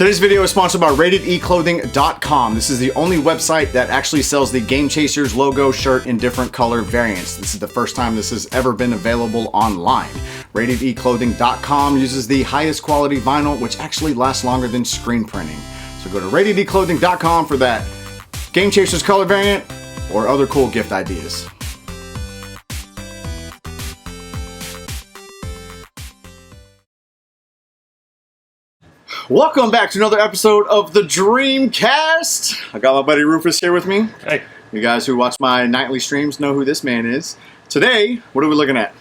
Today's video is sponsored by RatedEclothing.com. This is the only website that actually sells the Game Chasers logo shirt in different color variants. This is the first time this has ever been available online. RatedEclothing.com uses the highest quality vinyl, which actually lasts longer than screen printing. So go to RatedEclothing.com for that Game Chasers color variant or other cool gift ideas. Welcome back to another episode of the Dreamcast. I got my buddy Rufus here with me. Hey. You guys who watch my nightly streams know who this man is. Today, what are we looking at?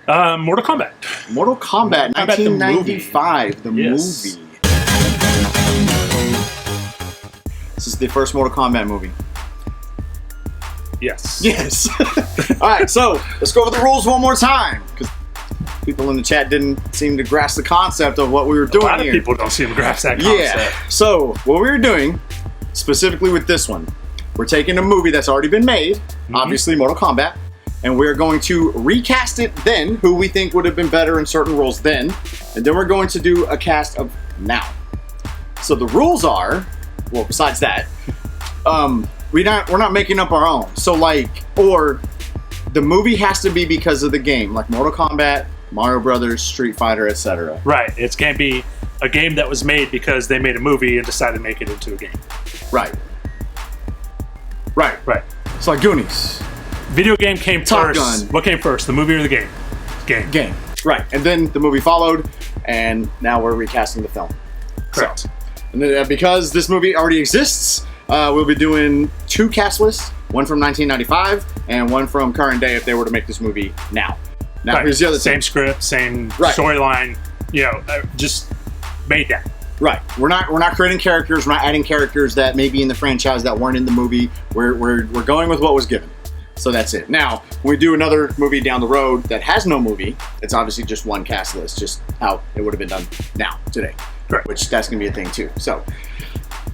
Mortal Kombat. Mortal Kombat 1995, the movie. This is the first Mortal Kombat movie. Yes. Yes. Alright, so let's go over the rules one more time. Because people in the chat didn't seem to grasp the concept of what we were doing here. A lot of people don't seem to grasp that concept. Yeah. So, what we were doing, specifically with this one, we're taking a movie that's already been made, obviously Mortal Kombat, and we're going to recast it then, who we think would have been better in certain roles then, and then we're going to do a cast of now. So the rules are, well, besides that, we're not making up our own. So or the movie has to be because of the game, like Mortal Kombat, Mario Brothers, Street Fighter, etc. Right. It's going to be a game that was made because they made a movie and decided to make it into a game. Right. It's like Goonies. Video game came Top first. Gun. What came first, the movie or the game? Game. Right. And then the movie followed, and now we're recasting the film. Correct. So, and then, because this movie already exists, we'll be doing two cast lists, one from 1995 and one from current day if they were to make this movie now. Now, here's the other same thing. script, same storyline. Just made that. Right. We're not creating characters. We're not adding characters that may be in the franchise that weren't in the movie. We're going with what was given. So that's it. Now, when we do another movie down the road that has no movie, it's obviously just one cast list, just how it would have been done now, today. Correct. Which that's going to be a thing too. So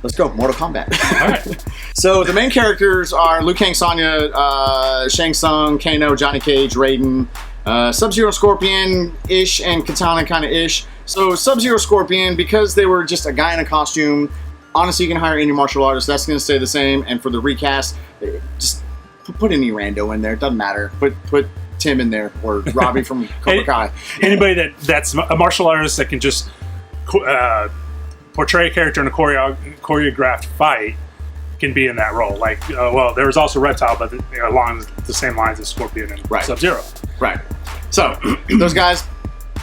let's go. Mortal Kombat. All right. So the main characters are Liu Kang, Sonya, Shang Tsung, Kano, Johnny Cage, Raiden, Sub-Zero, Scorpion-ish, and Katana kind of ish. So Sub-Zero, Scorpion, because they were just a guy in a costume, honestly you can hire any martial artist, that's going to stay the same. And for the recast, just put any rando in there, it doesn't matter. Put Tim in there, or Robbie from Cobra Kai. Anybody that's a martial artist that can just portray a character in a choreographed fight can be in that role. There was also Reptile, but along the same lines as Scorpion and Sub-Zero. Right. So those guys,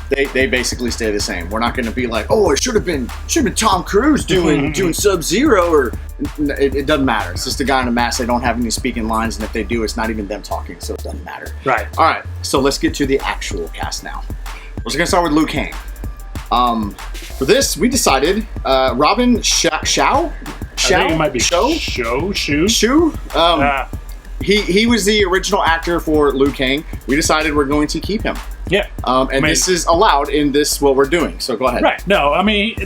they basically stay the same. We're not going to be like, oh, it should have been Tom Cruise doing Sub-Zero, or it doesn't matter. It's just a guy in a mask. They don't have any speaking lines, and if they do, it's not even them talking, so it doesn't matter. Right. All right. So let's get to the actual cast now. We're just going to start with Liu Kang. For this, we decided Robin Chow. I think it might be Shu. He was the original actor for Liu Kang. We decided we're going to keep him. Yeah. This is allowed in this, what we're doing. So go ahead. Right. No, I mean,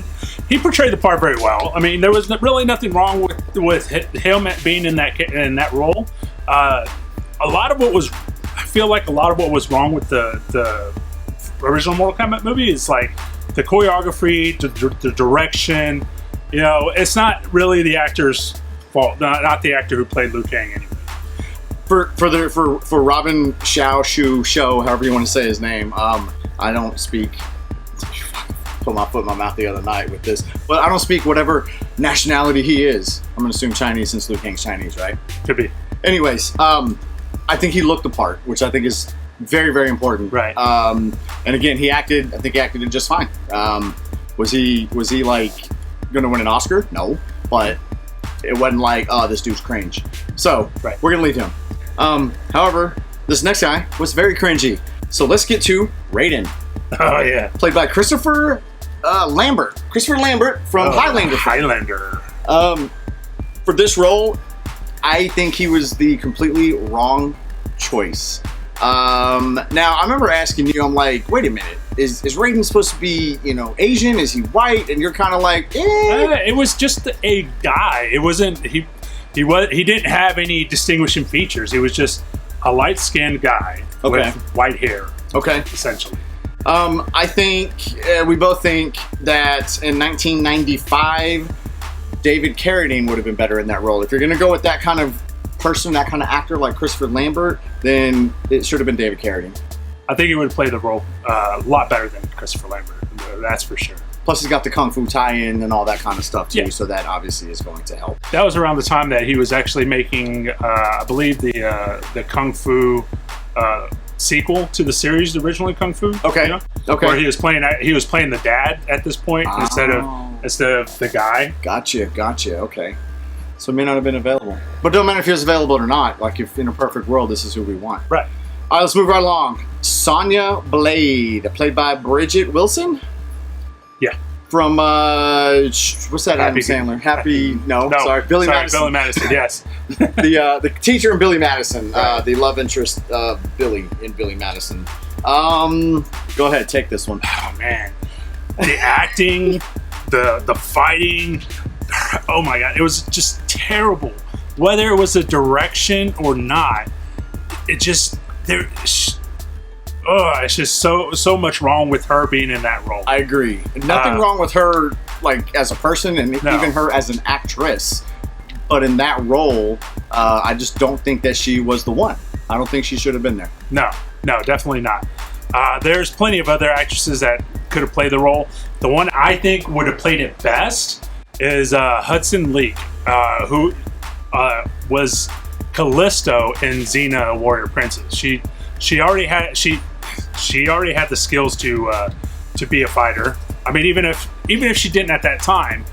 he portrayed the part very well. I mean, there was really nothing wrong with him being in that role. I feel like a lot of what was wrong with the original Mortal Kombat movie is like the choreography, the direction. It's not really the actor's fault. Not the actor who played Liu Kang anyway. For Robin Show, however you want to say his name, I don't speak. Put my foot in my mouth the other night with this, but I don't speak whatever nationality he is. I'm gonna assume Chinese since Liu Kang's Chinese, right? Could be. Anyways, I think he looked the part, which I think is very, very important. Right. And again, I think he acted it just fine. Was he like gonna win an Oscar? No, but it wasn't like, oh, this dude's cringe. So we're gonna leave him. However, this next guy was very cringy. So let's get to Raiden. Oh yeah. Played by Christopher Lambert. Christopher Lambert from Highlander. For this role, I think he was the completely wrong choice. Now, I remember asking you, I'm like, wait a minute, is Raiden supposed to be, Asian? Is he white? And you're kind of like, it was just a guy. It wasn't, he didn't have any distinguishing features. He was just a light-skinned guy with white hair. Okay. Essentially. I think we both think that in 1995, David Carradine would have been better in that role. If you're going to go with that kind of person, that kind of actor like Christopher Lambert, then it should have been David Carradine. I think he would have played the role a lot better than Christopher Lambert. That's for sure. Plus, he's got the Kung Fu tie-in and all that kind of stuff, too, Yeah. so that obviously is going to help. That was around the time that he was actually making, I believe, the Kung Fu sequel to the series, originally Kung Fu. Okay. You know? Okay. Where he was playing the dad at this point instead of the guy. Gotcha. Okay. So it may not have been available. But don't matter if he was available or not. Like, if in a perfect world, this is who we want. Right. All right, let's move right along. Sonya Blade, played by Bridget Wilson. Yeah. From, what's that Adam Sandler? Billy Madison. Billy Madison, yes. The teacher in Billy Madison. The love interest, Billy in Billy Madison. Go ahead, take this one. Oh, man. The acting, the fighting, oh my God, it was just terrible. Whether it was the direction or not, it just, it's just so much wrong with her being in that role. I agree. Nothing wrong with her, like, as a person, and even her as an actress. But in that role, I just don't think that she was the one. I don't think she should have been there. No, definitely not. There's plenty of other actresses that could have played the role. The one I think would have played it best is Hudson Leek, who was Callisto in Xena Warrior Princess. She already had the skills to be a fighter. I mean, even if she didn't at that time,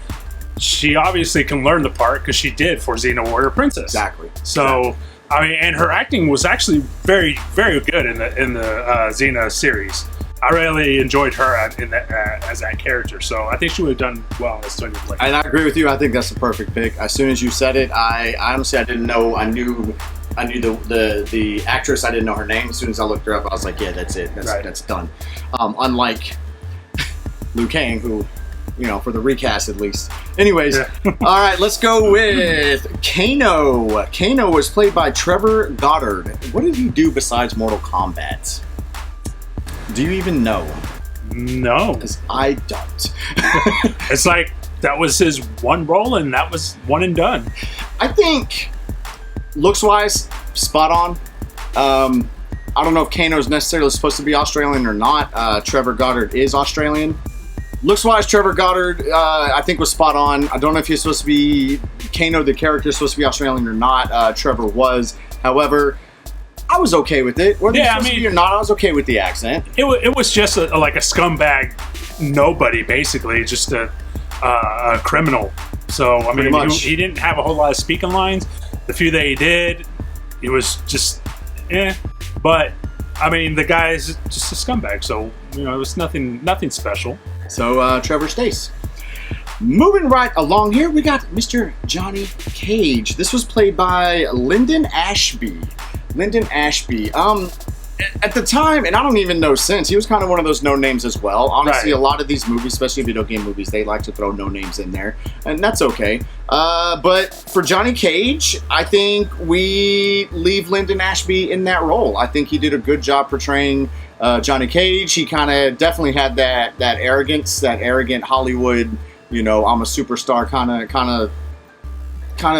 she obviously can learn the part because she did for Xena Warrior Princess. Exactly. So I mean, and her acting was actually very, very good in the Xena series. I really enjoyed her as that character, so I think she would have done well as Sonya Blade. And I agree with you. I think that's the perfect pick. As soon as you said it, I honestly didn't know. I knew the actress. I didn't know her name. As soon as I looked her up, I was like, yeah, that's it. That's done. Unlike Liu Kang, who, for the recast at least. Anyways, Yeah. All right, let's go with Kano. Kano was played by Trevor Goddard. What did he do besides Mortal Kombat? Do you even know? No. Because I don't. It's like that was his one role, and that was one and done. I think, looks-wise, spot on. I don't know if Kano's necessarily supposed to be Australian or not. Trevor Goddard is Australian. Looks-wise, Trevor Goddard, I think, was spot on. I don't know if he's supposed to be... Kano, the character, is supposed to be Australian or not. Trevor was. However, I was okay with it. Whether he's supposed to be or not, I was okay with the accent. It was just like a scumbag nobody, basically. Just a criminal. So, I mean, he didn't have a whole lot of speaking lines. The few that he did, it was just, But, I mean, the guy's just a scumbag. So, it was nothing special. So, Trevor stays. Moving right along here, we got Mr. Johnny Cage. This was played by Lyndon Ashby. At the time, and I don't even know since, he was kind of one of those no names as well. Honestly, Right. A lot of these movies, especially video game movies, they like to throw no names in there, and that's okay. But for Johnny Cage, I think we leave Lyndon Ashby in that role. I think he did a good job portraying Johnny Cage. He kind of definitely had that arrogance, that arrogant Hollywood, I'm a superstar kind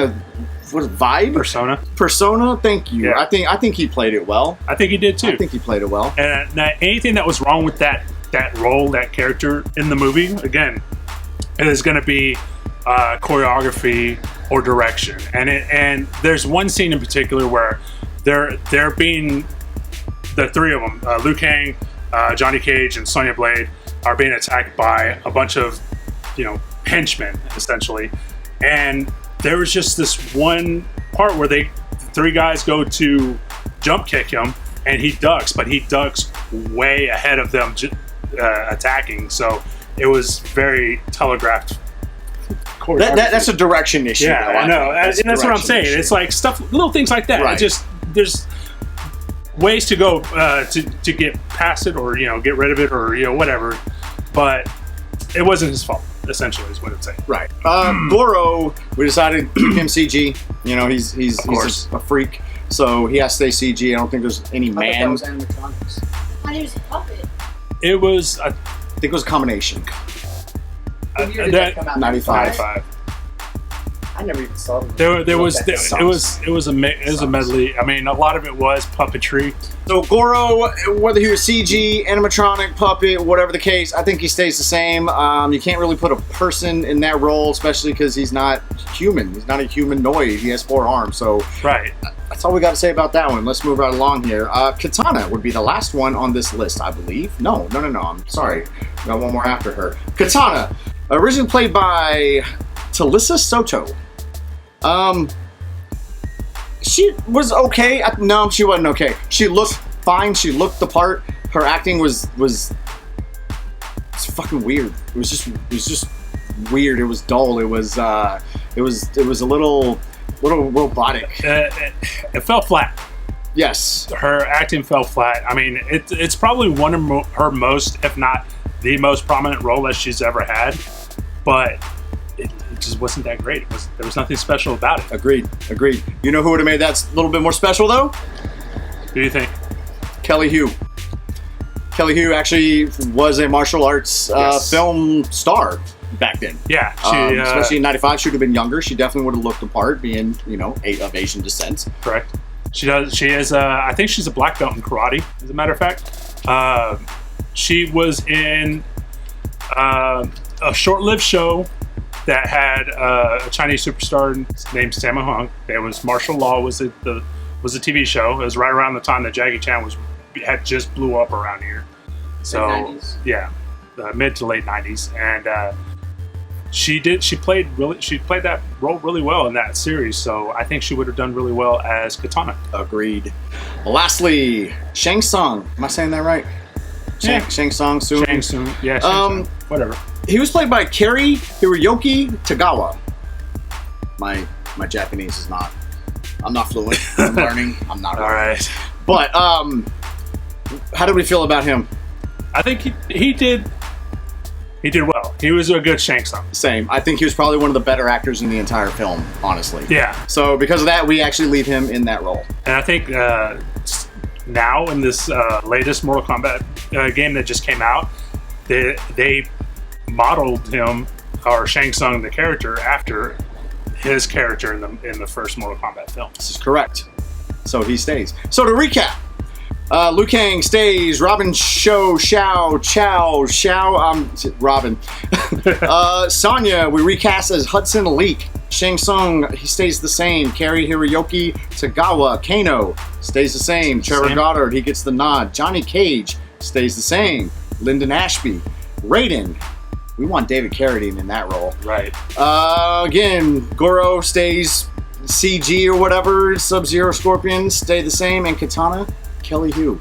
of what vibe? Persona. Thank you. Yeah. I think he played it well. I think he did too. I think he played it well. And anything that was wrong with that role, that character in the movie, again, it is going to be choreography or direction. And there's one scene in particular where they're being, the three of them, Liu Kang, Johnny Cage, and Sonya Blade, are being attacked by a bunch of henchmen, essentially. And there was just this one part where the three guys go to jump kick him, and he ducks, but he ducks way ahead of them attacking. So it was very telegraphed. That's a direction issue. Yeah, I know. That's what I'm saying. Issue. It's like little things like that. Right. There's ways to go to get past it, or get rid of it, or whatever. But it wasn't his fault. Essentially, is what it's saying. Right. Goro, we decided to keep him CG. He's a freak, so he has to stay CG. I don't think there's any man. That was animatronics. I thought he was a puppet. It was. I think it was a combination. What year did that come out? 95. I never even saw them. It was a medley. I mean, a lot of it was puppetry. So Goro, whether he was CG, animatronic, puppet, whatever the case, I think he stays the same. You can't really put a person in that role, especially because he's not human. He's not a humanoid. He has 4 arms. So Right. that's all we got to say about that one. Let's move right along here. Katana would be the last one on this list, I believe. No. I'm sorry. We got one more after her. Katana, originally played by Talissa Soto. She was okay. No, she wasn't okay. She looked fine. She looked the part. Her acting was it's fucking weird. It was just weird. It was dull. It was a little robotic. It fell flat. Yes. Her acting fell flat. I mean, it's probably one of her most, if not the most prominent role that she's ever had, but it just wasn't that great. There was nothing special about it. Agreed. You know who would have made that a little bit more special, though? Who do you think? Kelly Hu. Kelly Hu actually was a martial arts film star back then. Yeah. Especially in 95, she would have been younger. She definitely would have looked the part, being, of Asian descent. Correct. She does. She is. I think she's a black belt in karate, as a matter of fact. She was in a short-lived show that had a Chinese superstar named Sammo Hung. There was Martial Law was a TV show. It was right around the time that Jackie Chan had just blew up around here. So 90s. Yeah, mid to late 90s, and she played that role really well in that series. So I think she would have done really well as Katana. Agreed. Lastly, Shang Tsung. Am I saying that right? Yeah. Shang Tsung. Shang Tsung. Yeah. Shang Tsung. Whatever. He was played by Kari Hiroyuki Tagawa. My Japanese is not. I'm not fluent. I'm learning. I'm not. All right. But how did we feel about him? I think he did well. He was a good Shang Tsung. Same. I think he was probably one of the better actors in the entire film, honestly. Yeah. So because of that, we actually leave him in that role. And I think now in this latest Mortal Kombat game that just came out, they modeled him, or Shang Tsung, the character, after his character in the first Mortal Kombat film. This is correct. So he stays. So to recap, Liu Kang stays. Robin Chow. Robin. Sonya, we recast as Hudson Leak. Shang Tsung, he stays the same. Kari Hiroyuki Tagawa. Kano stays the same. Trevor Goddard, he gets the nod. Johnny Cage stays the same. Lyndon Ashby. Raiden, we want David Carradine in that role. Right. Again, Goro stays CG or whatever. Sub-Zero, Scorpion stay the same. And Katana, Kelly Hu.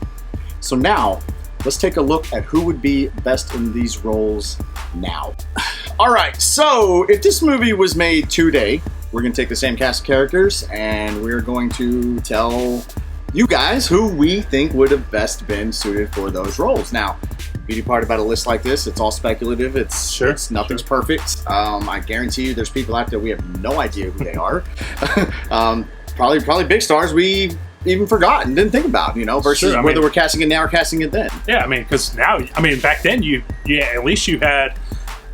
So now, let's take a look at who would be best in these roles now. All right, so if this movie was made today, we're going to take the same cast of characters and we're going to tell you guys who we think would have best been suited for those roles. Now, the beauty part about a list like this, it's all speculative. Nothing's perfect. I guarantee you there's people out there we have no idea who they are. Probably big stars we even forgot and didn't think about, versus whether we're casting it now or casting it then. Yeah, because now, back then at least you had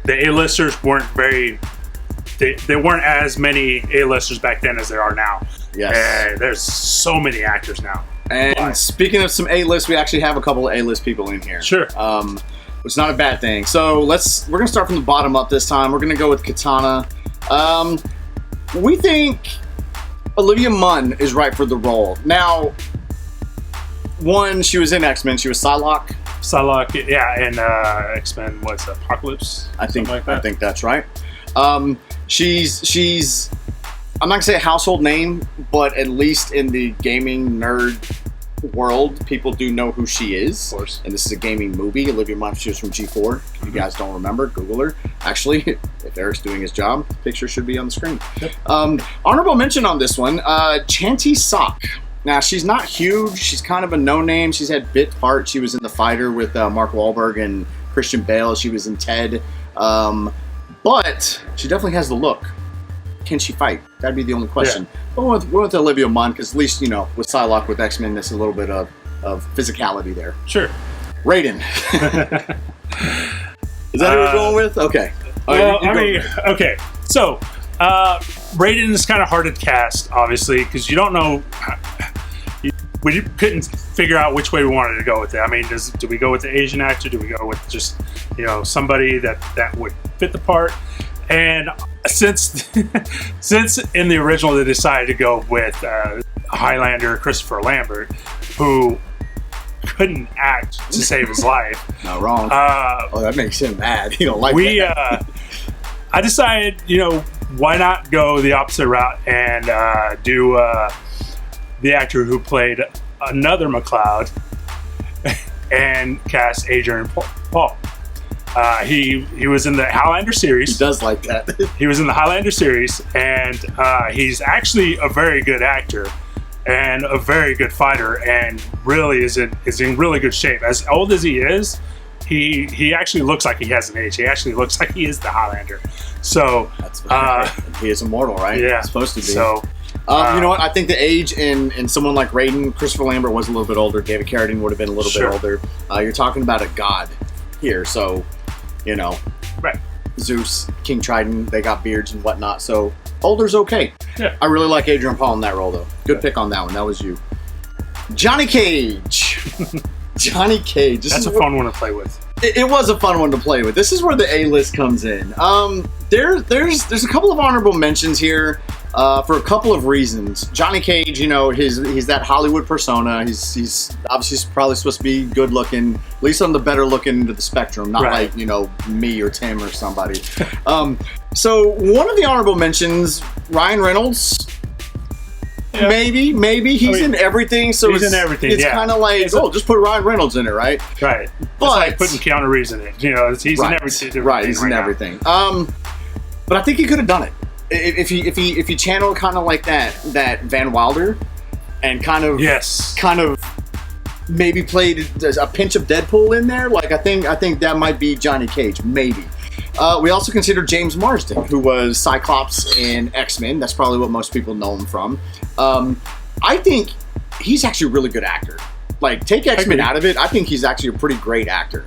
the A-listers weren't there weren't as many A-listers back then as there are now. Yes. There's so many actors now. And speaking of some A-list, we actually have a couple of A-list people in here. Sure. Which is not a bad thing. So we're going to start from the bottom up this time. We're going to go with Katana. We think Olivia Munn is right for the role. Now, one, she was in X-Men. She was Psylocke. Yeah, and X-Men, what's Apocalypse? I think that's right. She's I'm not gonna say a household name, but at least in the gaming nerd world, people do know who she is. Of course. And this is a gaming movie. Olivia Munn, she was from G4. If you guys don't remember, Google her. Actually, if Eric's doing his job, the picture should be on the screen. Yep. Honorable mention on this one, Chanty Sock. Now, she's not huge. She's kind of a no-name. She's had bit parts. She was in The Fighter with Mark Wahlberg and Christian Bale. She was in Ted. But she definitely has the look. Can she fight? That'd be the only question. Yeah. But we're with Olivia Munn, because at least, with Psylocke, with X-Men, there's a little bit of physicality there. Sure. Raiden. Is that who you're going with? Okay. Well, okay. So, Raiden is kind of hard to cast, obviously, because you don't know. We couldn't figure out which way we wanted to go with it. I mean, do we go with the Asian actor? Do we go with just somebody that would fit the part? And since in the original they decided to go with Highlander Christopher Lambert, who couldn't act to save his life. Not wrong. That makes him mad. He don't like that. I decided, why not go the opposite route and do the actor who played another McLeod and cast Adrian Paul. He was in the Highlander series. He does like that. He was in the Highlander series, and he's actually a very good actor and a very good fighter, and really is in really good shape. As old as he is, he actually looks like he hasn't aged. He actually looks like he is the Highlander. So he is immortal, right? Yeah, he's supposed to be. So. You know what? I think the age in someone like Raiden, Christopher Lambert was a little bit older. David Carradine would have been a little bit older. You're talking about a god here, so right. Zeus, King Triton, they got beards and whatnot, so older's okay. Yeah. I really like Adrian Paul in that role, though. Good pick on that one. That was you. Johnny Cage. Johnny Cage. That's a fun one to play with. It was a fun one to play with. This is where the A-list comes in. There's a couple of honorable mentions here. For a couple of reasons. Johnny Cage, he's that Hollywood persona. He's obviously probably supposed to be good looking, at least on the better looking end of the spectrum, not right. like, me or Tim or somebody. So one of the honorable mentions, Ryan Reynolds. Yeah. Maybe he's in everything. So he's in everything. It's kind of like, just put Ryan Reynolds in it, right? Right. But it's like putting Keanu Reeves in it. He's in everything. Right. He's in everything. But I think he could have done it. If you channel kind of like that Van Wilder, and kind of maybe played a pinch of Deadpool in there, like I think that might be Johnny Cage, maybe. We also considered James Marsden, who was Cyclops in X-Men. That's probably what most people know him from. I think he's actually a really good actor. Like, take X-Men out of it, I think he's actually a pretty great actor.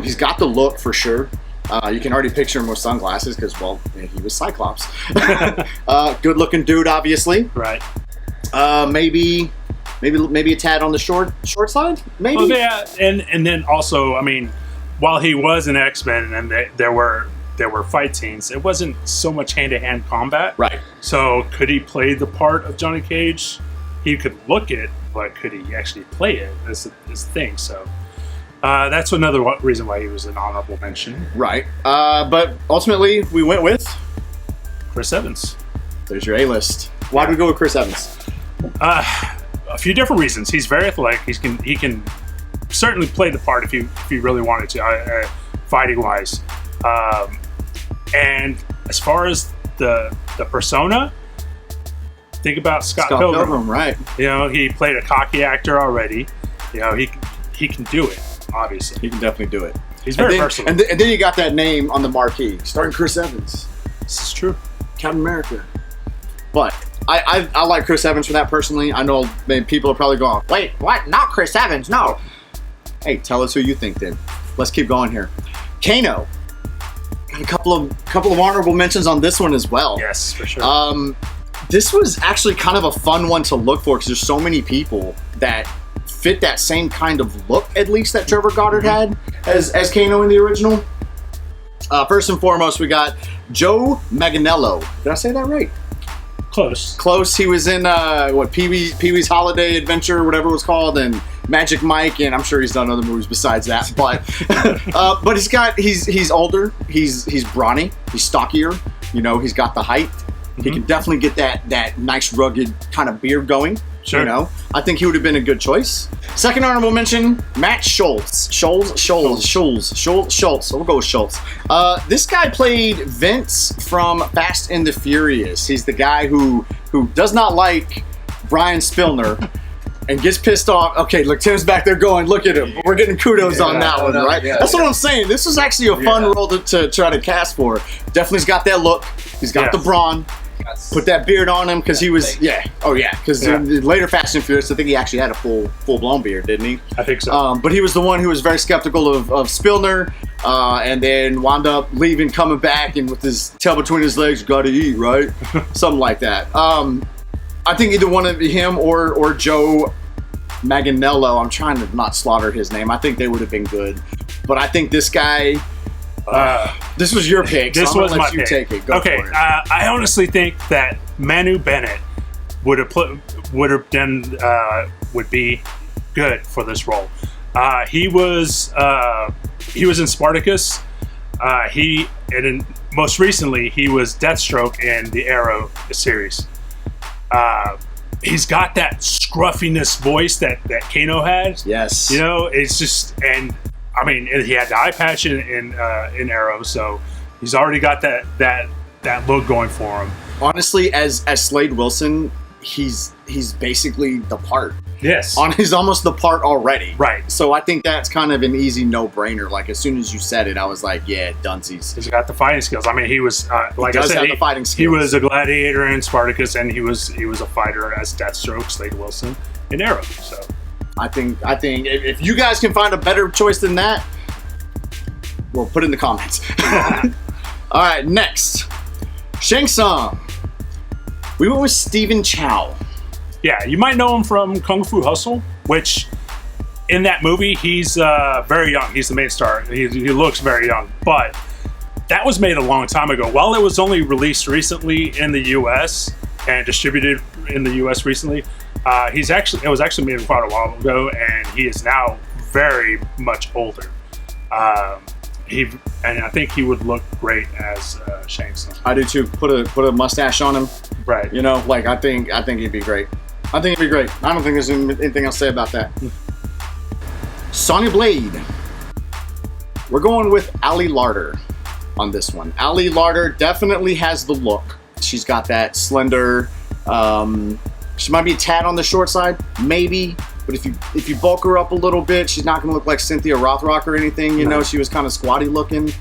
He's got the look for sure. You can already picture him with sunglasses because, he was Cyclops. Good looking dude, obviously. Right. Maybe a tad on the short side. Maybe. Well, yeah, and then also, I mean, while he was an X-Men and there were fight scenes, it wasn't so much hand-to-hand combat. Right. So could he play the part of Johnny Cage? He could look it, but could he actually play it? Is the thing. So. That's another reason why he was an honorable mention. Right. But ultimately, we went with Chris Evans. There's your A-list. Why did we go with Chris Evans? A few different reasons. He's very athletic. He can certainly play the part if he really wanted to, fighting wise. And as far as the persona, think about Scott Pilgrim. Right. He played a cocky actor already. He can do it. Obviously, he can definitely do it. He's very versatile. And then you got that name on the marquee, starring Chris Evans. This is true. Captain America. But I like Chris Evans for that personally. I know people are probably going, wait, what? Not Chris Evans? No. Hey, tell us who you think then. Let's keep going here. Kano. Got a couple of honorable mentions on this one as well. Yes, for sure. This was actually kind of a fun one to look for because there's so many people that fit that same kind of look, at least, that Trevor Goddard had as Kano in the original. First and foremost, we got Joe Manganiello. Did I say that right? Close. He was in Pee-wee's Holiday Adventure, whatever it was called, and Magic Mike, and I'm sure he's done other movies besides that. But but he's older. He's brawny. He's stockier. He's got the height. He can definitely get that nice rugged kind of beard going. Sure. I think he would have been a good choice. Second honorable mention, Matt Schultz. Schultz. We'll go with Schultz. This guy played Vince from Fast and the Furious. He's the guy who does not like Brian Spillner and gets pissed off. Okay, look, Tim's back there going, look at him. We're getting kudos on that one, right? Yeah, That's what I'm saying. This is actually a fun role to try to cast for. Definitely's got that look. He's got the brawn. put that beard on him because he was because later Fast and Furious, I think he actually had a full blown beard, didn't he? I think so. But he was the one who was very skeptical of Spillner, and then wound up leaving, coming back, and with his tail between his legs, gotta eat, right? Something like that. I think either one of him or Joe Manganiello, I'm trying to not slaughter his name, I think they would have been good. But I think this guy, this was your pick. This so was my pick. Take it. Go for it. I honestly think that Manu Bennett would be good for this role. He was in Spartacus. Most recently he was Deathstroke in the Arrow series. He's got that scruffiness voice that Kano has. Yes. You know, it's just, and I mean, he had the eye patch in Arrow, so he's already got that look going for him. Honestly, as Slade Wilson, he's basically the part. Yes. He's almost the part already. Right. So I think that's kind of an easy no-brainer. Like, as soon as you said it, I was like, yeah, Dunsies. He's got the fighting skills. I mean, he was like he does I said, have the fighting skills. He was a gladiator in Spartacus, and he was a fighter as Deathstroke, Slade Wilson in Arrow. So I think if you guys can find a better choice than that, well, put it in the comments. All right, next, Shang Tsung. We went with Stephen Chow. Yeah, you might know him from Kung Fu Hustle, which in that movie he's very young. He's the main star. He looks very young, but that was made a long time ago. While it was only released recently in the U.S. and distributed in the U.S. recently, it was actually made quite a while ago, and he is now very much older. And I think he would look great as Shang Tsung. I do too. Put a mustache on him. Right. You know, like I think he'd be great. I think it'd be great. I don't think there's anything else to say about that. Sonya Blade. We're going with Ali Larter on this one. Ali Larter definitely has the look. She's got that slender. She might be a tad on the short side, maybe. But if you bulk her up a little bit, she's not going to look like Cynthia Rothrock or anything. You know, she was kind of squatty looking.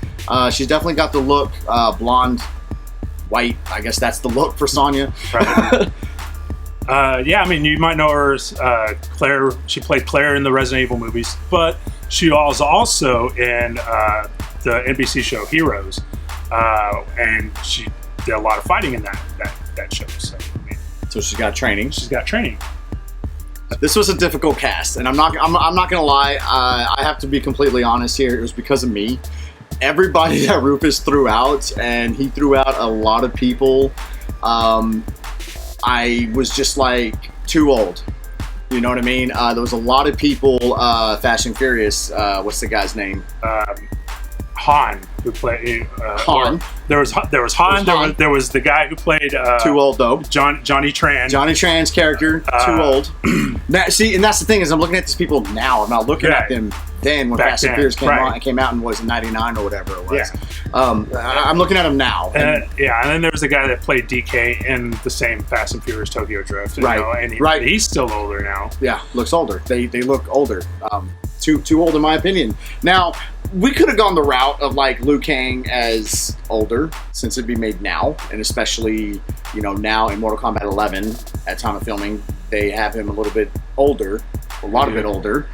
She's definitely got the look. Blonde, white. I guess that's the look for Sonya. Right. Yeah, I mean, you might know her as Claire. She played Claire in the Resident Evil movies, but she was also in the NBC show Heroes, and she did a lot of fighting in that show. So, I mean, so she's got training. She's got training. This was a difficult cast, and I'm not gonna lie. I have to be completely honest here. It was because of me. Everybody that Rufus threw out, and he threw out a lot of people. I was just like too old. You know what I mean? There was a lot of people. Fast and Furious. What's the guy's name? Han, who played Han. There was Han. There was the guy who played too old though. Johnny Tran. Johnny Tran's character too old. Now, see, and that's the thing is I'm looking at these people now. I'm not looking at them then when Fast and Furious came out and was in '99 or whatever it was. Yeah. I'm looking at him now. And then there was the guy that played DK in the same Fast and Furious Tokyo Drift. You know, and he's still older now. Yeah, looks older. They look older. Too old in my opinion. Now, we could have gone the route of like Liu Kang as older, since it'd be made now, and especially, you know, now in Mortal Kombat 11 at time of filming, they have him a little bit older, a lot of bit older.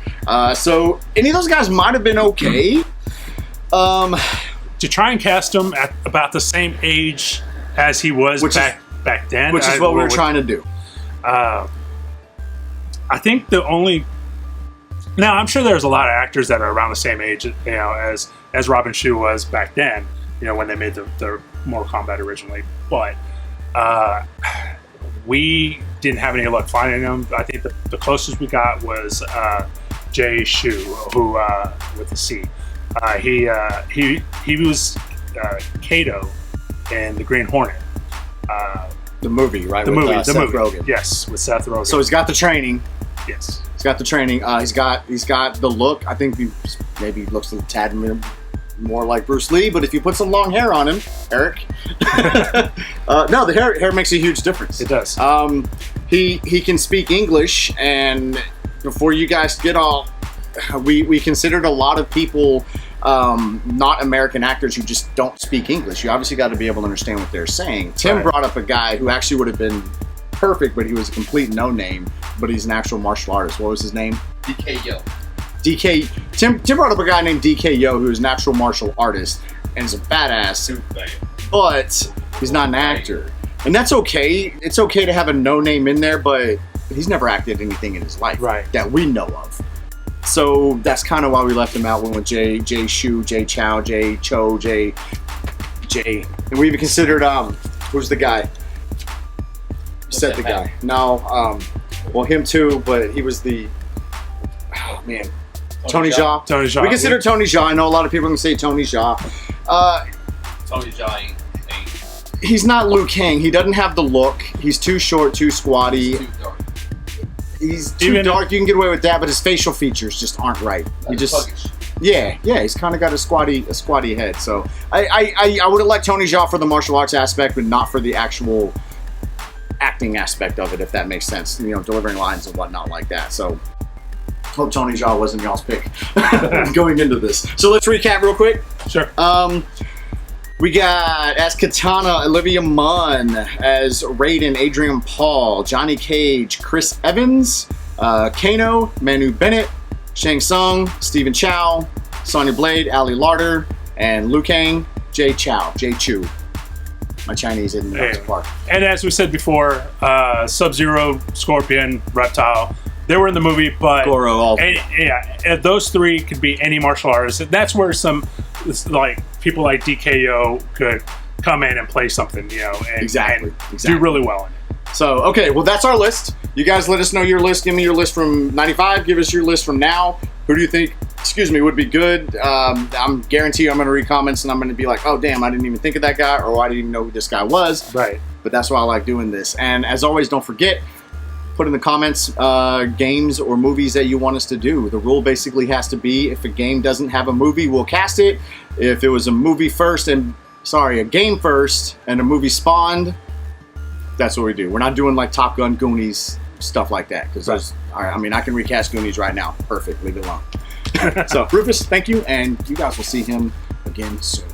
So any of those guys might have been okay. To try and cast him at about the same age as he was back then, which is what we were trying to do. I think the only. Now, I'm sure there's a lot of actors that are around the same age, you know, as Robin Shou was back then, you know, when they made the Mortal Kombat originally. But we didn't have any luck finding them. I think the closest we got was Jay Shu, who with the C. He was Kato in the Green Hornet. The movie, right? The movie. Seth Rogen. Yes, with Seth Rogen. So he's got the training. Yes. He's got the training. He's got the look. I think he maybe looks a tad more like Bruce Lee, but if you put some long hair on him, Eric. No, the hair makes a huge difference. It does. He can speak English, and before you guys get all, we considered a lot of people not American actors who just don't speak English. You obviously got to be able to understand what they're saying. Tim Right. brought up a guy who actually would have been perfect, but he was a complete no-name, but he's an actual martial artist. What was his name? DKO. Tim brought up a guy named DKO who's an actual martial artist and is a badass, but he's not an actor. And that's okay. It's okay to have a no-name in there, but he's never acted anything in his life Right. that we know of. So that's kind of why we left him out. We went Jay Shu, Jay Chow, Jay Cho, Jay. And we even considered, who's the guy? Said the guy. No, well, him too, but he was the, oh man, Tony Jaa. Tony Jaa. We consider Tony Jaa. I know a lot of people are going to say Tony Jaa. Tony Jaa ain't He's not Liu Kang. He doesn't have the look. He's too short, too squatty. too dark. He's too Even- dark. You can get away with that, but his facial features just aren't right. He just, Sluggish. yeah. He's kind of got a squatty head. So I would have liked Tony Jaa for the martial arts aspect, but not for the actual acting aspect of it, if that makes sense. You know, delivering lines and whatnot like that. So hope Tony Jaa wasn't y'all's pick going into this. So let's recap real quick. Sure. We got as Katana, Olivia Munn, as Raiden, Adrian Paul, Johnny Cage, Chris Evans, Kano, Manu Bennett, Shang Tsung, Stephen Chow, Sonya Blade, Ali Larter, and Liu Kang, Jay Chu. My Chinese isn't up to par. And as we said before, Sub-Zero, Scorpion, Reptile, they were in the movie, but Goro, all and those three could be any martial artist. That's where some like people like DKO could come in and play something, you know, and, Exactly. and do really well in it. So, okay, well, that's our list. You guys let us know your list. Give me your list from 95. Give us your list from now. Who do you think, would be good? I'm guarantee you I'm going to read comments and I'm going to be like, oh, damn, I didn't even think of that guy, or I didn't even know who this guy was. Right. But that's why I like doing this. And as always, don't forget, put in the comments games or movies that you want us to do. The rule basically has to be, if a game doesn't have a movie, we'll cast it. If it was a game first and a movie spawned, that's what we do. We're not doing like Top Gun, Goonies, stuff like that. Because I can recast Goonies right now. Perfect. Leave it alone. So, Rufus, thank you. And you guys will see him again soon.